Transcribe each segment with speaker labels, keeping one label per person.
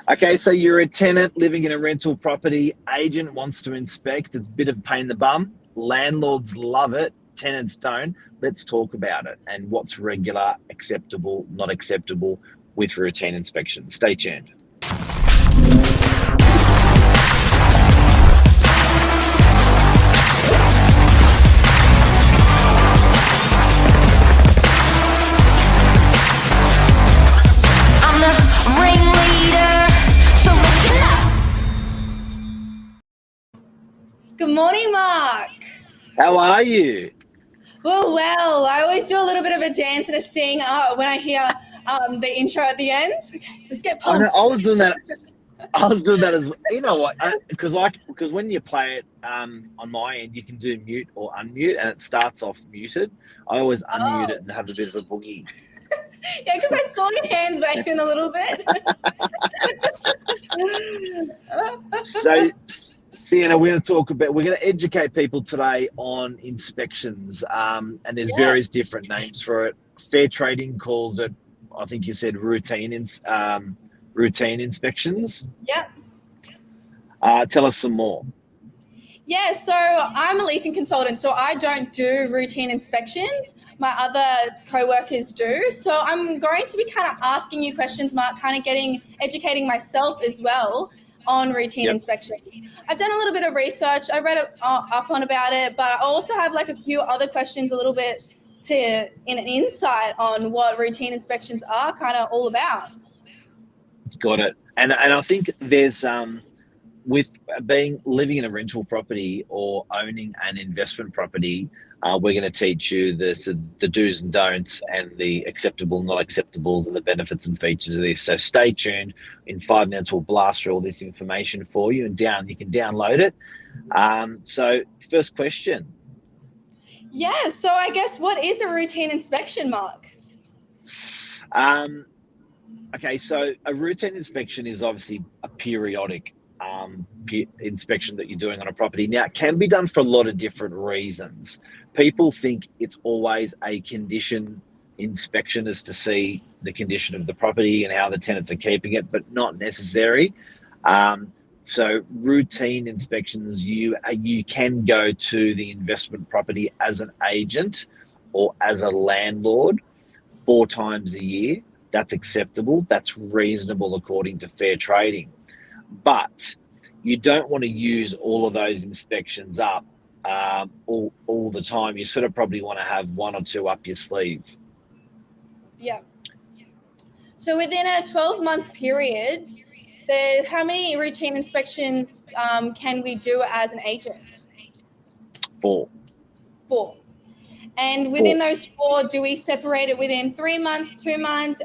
Speaker 1: Okay, so you're a tenant living in a rental property. Agent wants to inspect. It's a bit of a pain in the bum. Landlords love it. Tenants don't. Let's talk about it and what's regular, acceptable, not acceptable with routine inspections. Stay tuned.
Speaker 2: Good morning, Mark.
Speaker 1: How are you?
Speaker 2: Well, I always do a little bit of a dance and a sing when I hear the intro at the end. Okay, let's get
Speaker 1: I know,
Speaker 2: pumped.
Speaker 1: I was doing that. I was doing that as you know what? Because when you play it on my end, you can do mute or unmute, and it starts off muted. I always unmute it and have a bit of a boogie.
Speaker 2: Yeah, because I saw your hands waving a little bit.
Speaker 1: So, Sienna, we're going to educate people today on inspections, and there's various different names for it. Fair trading calls it, I think you said routine inspections.
Speaker 2: Yeah.
Speaker 1: Tell us some more.
Speaker 2: Yeah, so I'm a leasing consultant, so I don't do routine inspections. My other co-workers do. So I'm going to be kind of asking you questions, Mark, kind of educating myself as well on routine inspections. I've done a little bit of research. I read up on about it, but I also have like a few other questions, a little bit in an insight on what routine inspections are kind of all about.
Speaker 1: Got it. And I think there's with living in a rental property or owning an investment property, we're going to teach you the do's and don'ts and the acceptable, not acceptables, and the benefits and features of this. So stay tuned. In 5 minutes, we'll blast through all this information for you, and you can download it. So first question.
Speaker 2: Yeah. So I guess what is a routine inspection, Mark?
Speaker 1: Okay. So a routine inspection is obviously a periodic inspection that you're doing on a property. Now, it can be done for a lot of different reasons. People think it's always a condition inspection as to see the condition of the property and how the tenants are keeping it, but not necessary. So routine inspections, you can go to the investment property as an agent or as a landlord 4 times a year. That's acceptable. That's reasonable according to fair trading. But you don't want to use all of those inspections up all the time. You sort of probably want to have 1 or 2 up your sleeve.
Speaker 2: Yeah. So within a 12-month period, how many routine inspections can we do as an agent?
Speaker 1: 4.
Speaker 2: 4. And within those 4, do we separate it within 3 months, 2 months,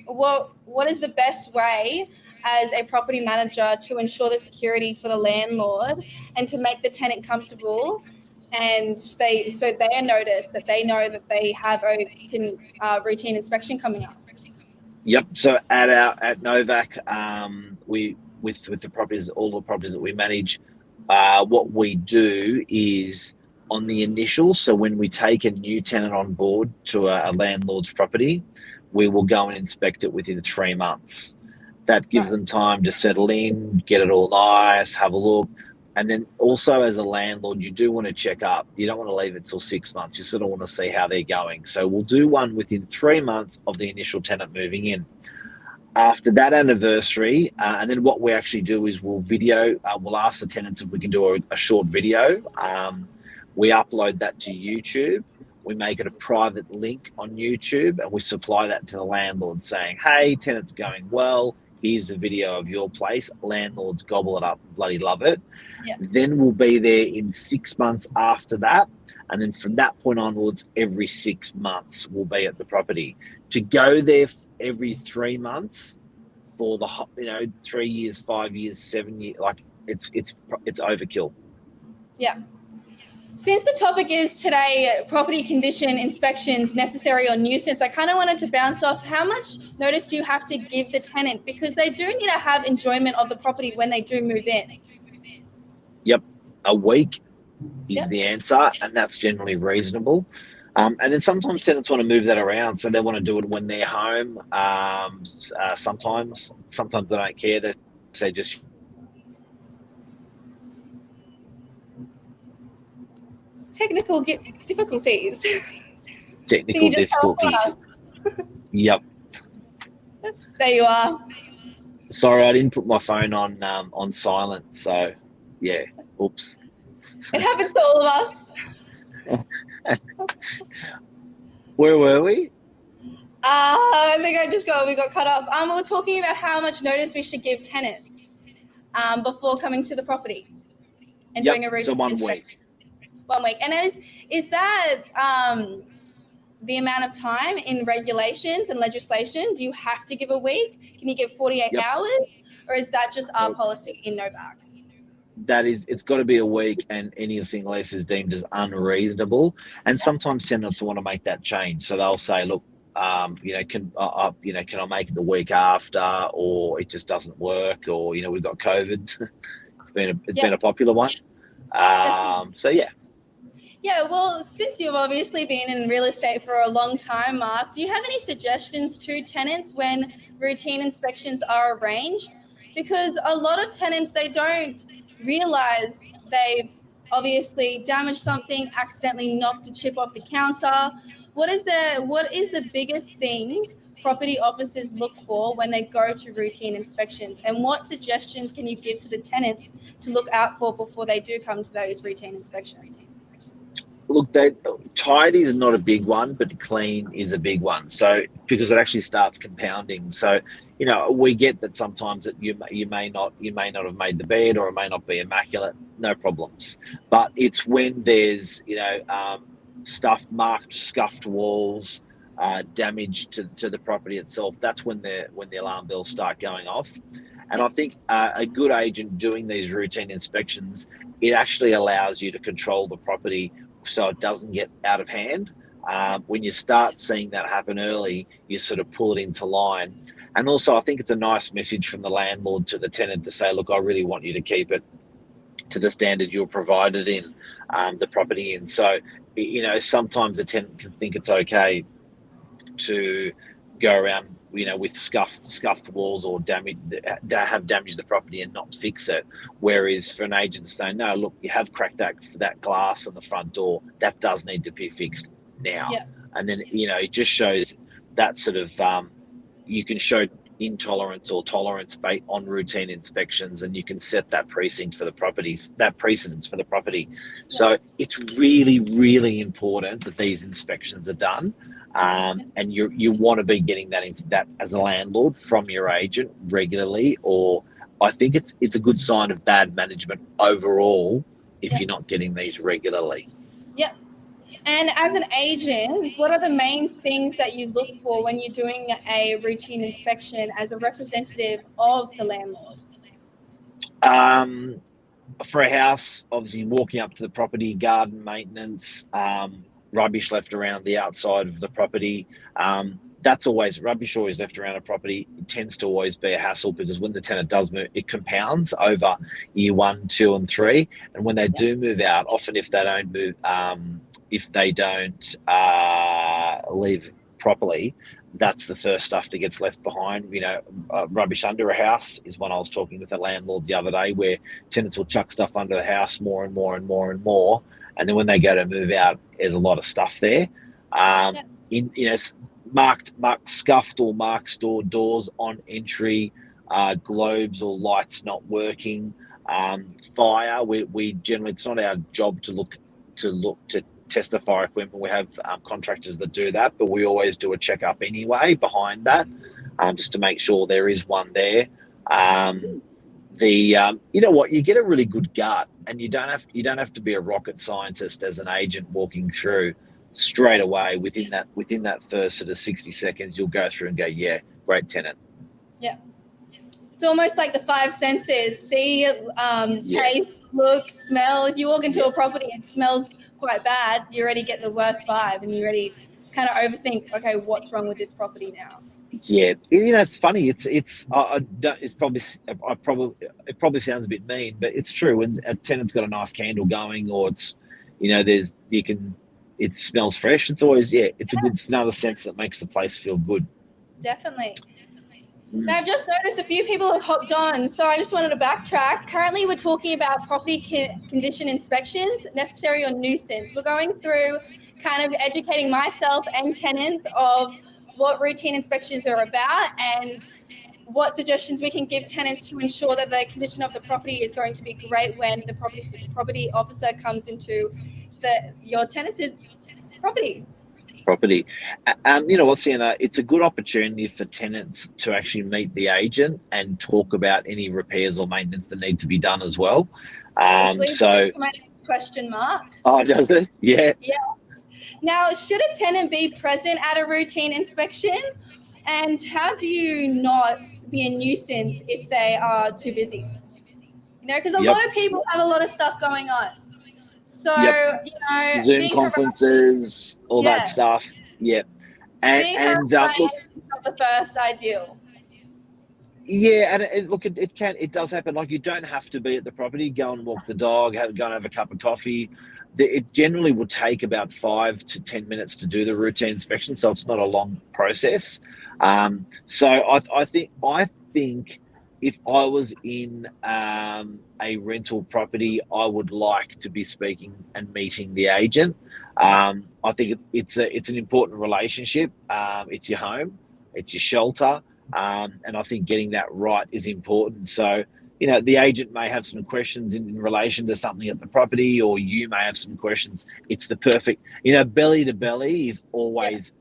Speaker 2: what is the best way as a property manager to ensure the security for the landlord and to make the tenant comfortable, and they are noticed that they know that they have a routine inspection coming up?
Speaker 1: Yep. So at Novak, with the properties, all the properties that we manage, what we do is on the initial. So when we take a new tenant on board to a landlord's property, we will go and inspect it within 3 months. That gives them time to settle in, get it all nice, have a look. And then also as a landlord, you do want to check up. You don't want to leave it till 6 months. You sort of want to see how they're going. So we'll do one within 3 months of the initial tenant moving in. After that anniversary, and then what we actually do is we'll ask the tenants if we can do a short video. We upload that to YouTube. We make it a private link on YouTube, and we supply that to the landlord saying, hey, tenant's going well. Here's a video of your place. Landlords gobble it up, bloody love it.
Speaker 2: Yeah.
Speaker 1: Then we'll be there in 6 months after that. And then from that point onwards, every 6 months we'll be at the property. To go there every 3 months for 3 years, 5 years, 7 years, it's overkill.
Speaker 2: Yeah. Since the topic is today, property condition inspections, necessary or nuisance, I kind of wanted to bounce off how much notice do you have to give the tenant, because they do need to have enjoyment of the property when they do move in.
Speaker 1: Yep. A week is the answer, and that's generally reasonable. And then sometimes tenants want to move that around, so they want to do it when they're home. Sometimes they don't care. They say just
Speaker 2: Technical difficulties. Can
Speaker 1: technical
Speaker 2: you just tell
Speaker 1: difficulties.
Speaker 2: us?
Speaker 1: Yep.
Speaker 2: There you are.
Speaker 1: Sorry, I didn't put my phone on silent. So, yeah. Oops.
Speaker 2: It happens to all of us.
Speaker 1: Where were we?
Speaker 2: I think we got cut off. We were talking about how much notice we should give tenants before coming to the property and
Speaker 1: Yep.
Speaker 2: doing a
Speaker 1: So
Speaker 2: routine
Speaker 1: 1 week.
Speaker 2: inspection. 1 week. And is that the amount of time in regulations and legislation? Do you have to give a week? Can you give 48
Speaker 1: Yep.
Speaker 2: hours? Or is that just our
Speaker 1: Nope.
Speaker 2: policy in Novak's?
Speaker 1: It's got to be a week, and anything less is deemed as unreasonable. And sometimes tenants want to make that change, so they'll say, "Look, can I make it the week after, or it just doesn't work, or we've got COVID." It's been a popular one. So yeah.
Speaker 2: Yeah, well, since you've obviously been in real estate for a long time, Mark, do you have any suggestions to tenants when routine inspections are arranged? Because a lot of tenants, they don't realize they've obviously damaged something, accidentally knocked a chip off the counter. What is the biggest things property officers look for when they go to routine inspections? And what suggestions can you give to the tenants to look out for before they do come to those routine inspections?
Speaker 1: Look, tidy is not a big one, but clean is a big one. So because it actually starts compounding. So we get that sometimes that you may not have made the bed, or it may not be immaculate. No problems. But it's when there's stuff marked, scuffed walls, damage to the property itself. That's when the alarm bells start going off. And I think a good agent doing these routine inspections, it actually allows you to control the property so it doesn't get out of hand. When you start seeing that happen early, you sort of pull it into line. And also, I think it's a nice message from the landlord to the tenant to say, look, I really want you to keep it to the standard you're provided in the property in. So, sometimes a tenant can think it's okay to go around, with scuffed walls, or have damaged the property and not fix it. Whereas for an agent to say, no, look, you have cracked that glass on the front door, that does need to be fixed now.
Speaker 2: Yeah.
Speaker 1: And then it just shows that sort of you can show intolerance or tolerance based on routine inspections, and you can set that precedence for the property. So it's really, really important that these inspections are done. And you want to be getting that as a landlord from your agent regularly, or I think it's a good sign of bad management overall if you're not getting these regularly.
Speaker 2: Yep. And as an agent, what are the main things that you look for when you're doing a routine inspection as a representative of the landlord?
Speaker 1: For a house, obviously walking up to the property, garden maintenance, rubbish left around the outside of the property. Rubbish always left around a property. It tends to always be a hassle, because when the tenant does move, it compounds over year 1, 2, and 3. And when they do move out, often if they don't leave properly, that's the first stuff that gets left behind. Rubbish under a house is one I was talking with a landlord the other day, where tenants will chuck stuff under the house more and more and more and more. And then when they go to move out, there's a lot of stuff there. Marked scuffed or marked doors on entry, globes or lights not working, fire. We generally, it's not our job to look to test the fire equipment. We have contractors that do that, but we always do a checkup anyway behind that, just to make sure there is one there. You get a really good gut, and you don't have to be a rocket scientist as an agent walking through. Straight away within that first sort of 60 seconds, you'll go through and go, yeah, great tenant.
Speaker 2: Yeah. It's almost like the 5 senses: see, taste, look, smell. If you walk into a property and it smells quite bad, you already get the worst vibe, and you already kind of overthink, okay, what's wrong with this property now?
Speaker 1: Yeah, it's funny. It probably sounds a bit mean, but it's true. When a tenant's got a nice candle going, or it's, it smells fresh. It's always, yeah, it's a good, it's another sense that makes the place feel good.
Speaker 2: Definitely. Now,
Speaker 1: Mm.
Speaker 2: I've just noticed a few people have hopped on, so I just wanted to backtrack. Currently, we're talking about property condition inspections, necessary or nuisance. We're going through kind of educating myself and tenants of what routine inspections are about and what suggestions we can give tenants to ensure that the condition of the property is going to be great when the property officer comes into your tenanted property.
Speaker 1: Property. You know what, Sienna? It's a good opportunity for tenants to actually meet the agent and talk about any repairs or maintenance that need to be done as well.
Speaker 2: Which leads me to my next question, Mark.
Speaker 1: Oh, does it? Yeah.
Speaker 2: Yes. Now, should a tenant be present at a routine inspection? And how do you not be a nuisance if they are too busy? You know, because a
Speaker 1: Yep.
Speaker 2: lot of people have a lot of stuff going on. So,
Speaker 1: Yep.
Speaker 2: you know,
Speaker 1: Zoom
Speaker 2: being
Speaker 1: conferences, all that stuff. Yep.
Speaker 2: being harassed by
Speaker 1: Look,
Speaker 2: agents is not the first ideal.
Speaker 1: yeah, and look, it does happen. Like, you don't have to be at the property. Go and walk the dog. Go and have a cup of coffee. It generally will take about 5 to 10 minutes to do the routine inspection, so it's not a long process. So I think if I was in a rental property, I would like to be speaking and meeting the agent. I think it's an important relationship. It's your home, it's your shelter. And I think getting that right is important. So, you know, the agent may have some questions in relation to something at the property, or you may have some questions. It's the perfect, you know, belly to belly is always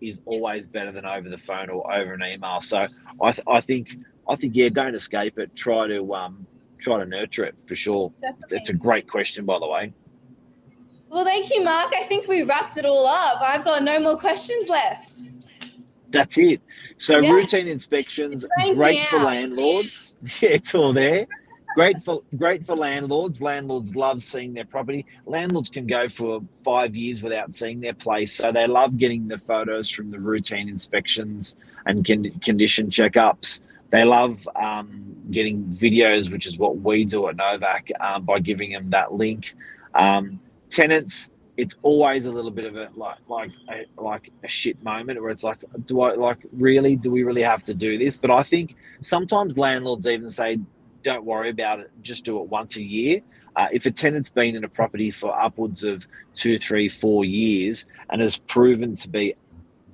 Speaker 1: better than over the phone or over an email. So I think yeah, don't escape it. Try to nurture it for sure.
Speaker 2: Definitely.
Speaker 1: It's a great question, by the way.
Speaker 2: Well, thank you, Mark. I think we wrapped it all up. I've got no more questions left.
Speaker 1: That's it. So
Speaker 2: Yes.
Speaker 1: routine inspections, great for landlords. Yeah, it's all there. Great for landlords. Landlords love seeing their property. Landlords can go for 5 years without seeing their place, so they love getting the photos from the routine inspections and condition checkups. They love getting videos, which is what we do at Novak, by giving them that link. Tenants, it's always a little bit of a like a shit moment where it's like, do we really have to do this? But I think sometimes landlords even say, don't worry about it, just do it once a year. If a tenant's been in a property for upwards of 2, 3, 4 years and has proven to be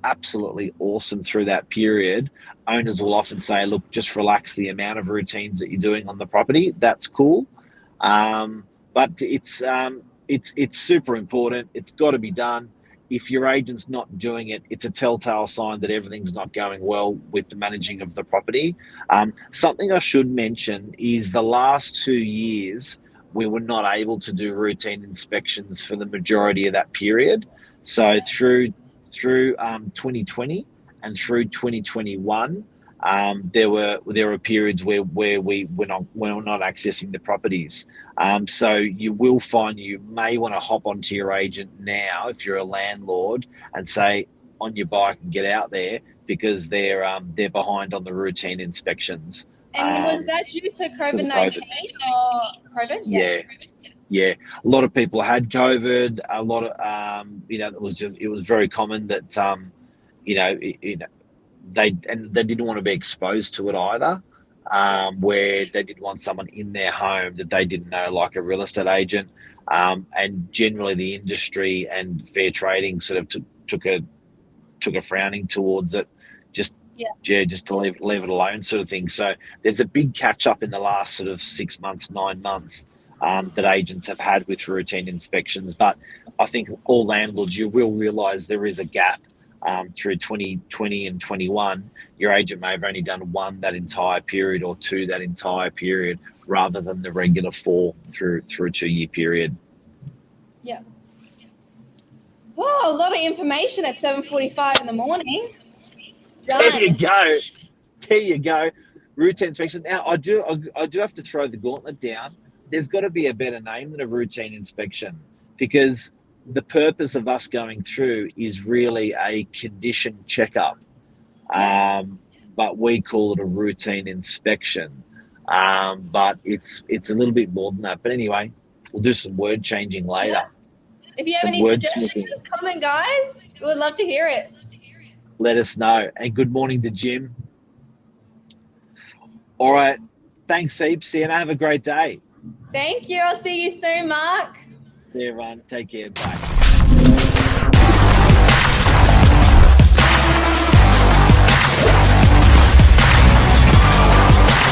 Speaker 1: absolutely awesome through that period, owners will often say, look, just relax the amount of routines that you're doing on the property. That's cool. But it's super important. It's got to be done. If your agent's not doing it, it's a telltale sign that everything's not going well with the managing of the property. Something I should mention is the last 2 years we were not able to do routine inspections for the majority of that period. So through 2020 and through 2021, there were periods where we were not accessing the properties. So you will find you may want to hop onto your agent now if you're a landlord and say, on your bike and get out there, because they're behind on the routine inspections.
Speaker 2: And was that due to COVID-19 or COVID?
Speaker 1: Yeah. A lot of people had COVID. A lot of it was very common that they didn't want to be exposed to it either. Where they didn't want someone in their home that they didn't know, like a real estate agent. And generally, the industry and fair trading sort of took a frowning towards it, just to leave it alone, sort of thing. So there's a big catch up in the last sort of 6 months, 9 months. That agents have had with routine inspections. But I think all landlords, you will realise there is a gap through 2020 and 21. Your agent may have only done 1 that entire period or 2 that entire period, rather than the regular 4 through a 2-year period.
Speaker 2: Yeah. Whoa, a lot of information at 7:45 in the morning. Done.
Speaker 1: There you go. Routine inspection. Now, I do have to throw the gauntlet down. There's got to be a better name than a routine inspection, because the purpose of us going through is really a condition checkup. But we call it a routine inspection. But it's a little bit more than that. But anyway, we'll do some word changing later.
Speaker 2: If you have
Speaker 1: some
Speaker 2: any suggestions,
Speaker 1: wordsmithing.
Speaker 2: comment, guys. We would love to hear it.
Speaker 1: Let us know. And good morning to Jim. All right. Thanks, heaps. Sienna, have a great day.
Speaker 2: Thank you. I'll see you soon, Mark.
Speaker 1: See you, everyone. Take care. Bye.